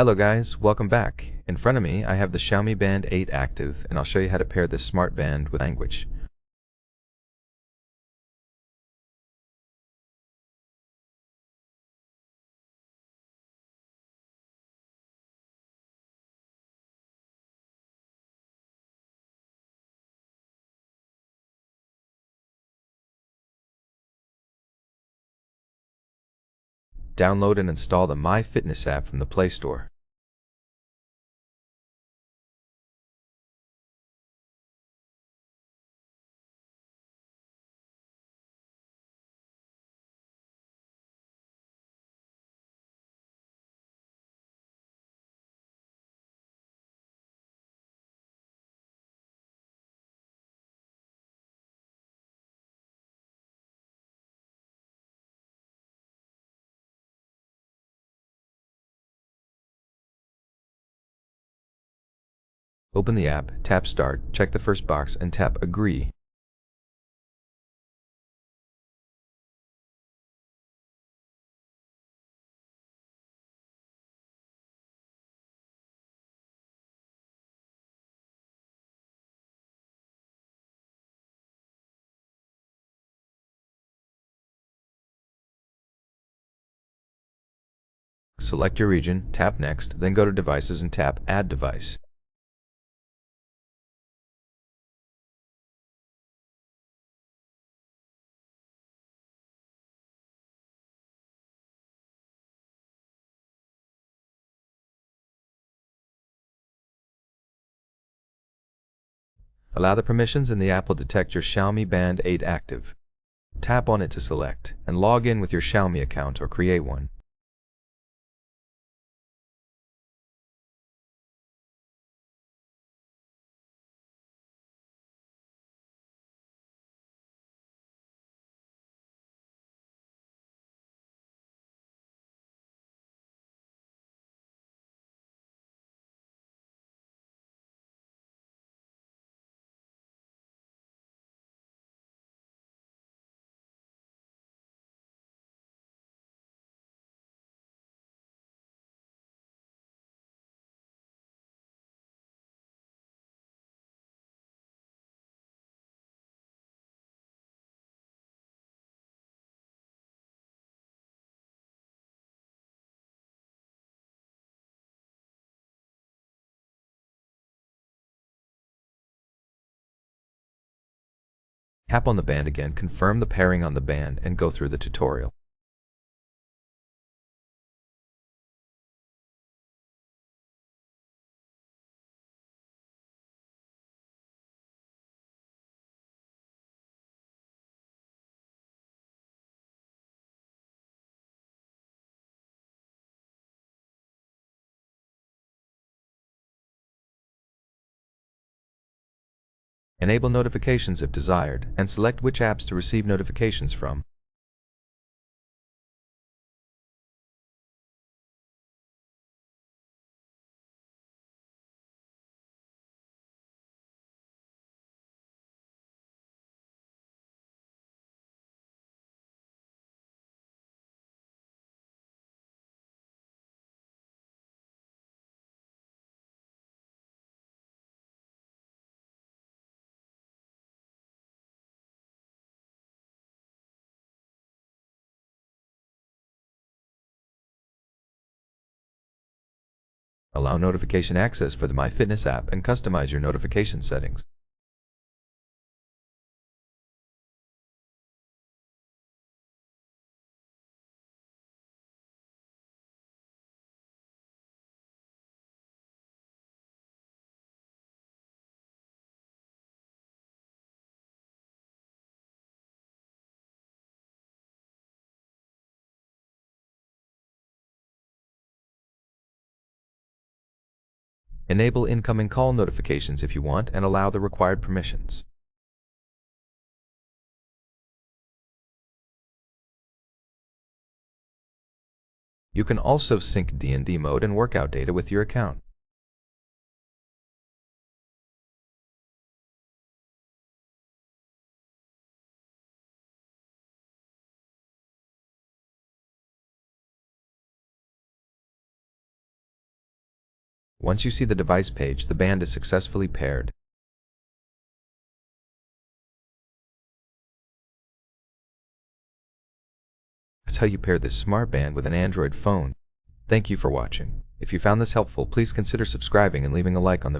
Hello guys, welcome back. In front of me, I have the XIAOMI Mi Band 8 active, and I'll show you how to pair this smart band with language. Download and install the My Fitness app from the Play Store. Open the app, tap Start, check the first box, and tap Agree. Select your region, tap Next, then go to Devices and tap Add Device. Allow the permissions and the app will detect your XIAOMI Mi Band 8 active. Tap on it to select, and log in with your XIAOMI account or create one. Tap on the band again, confirm the pairing on the band, and go through the tutorial. Enable notifications if desired, and select which apps to receive notifications from. Allow notification access for the My Fitness app and customize your notification settings. Enable incoming call notifications if you want and allow the required permissions. You can also sync D&D mode and workout data with your account. Once you see the device page, the band is successfully paired. That's how you pair this smart band with an Android phone. Thank you for watching. If you found this helpful, please consider subscribing and leaving a like on the video.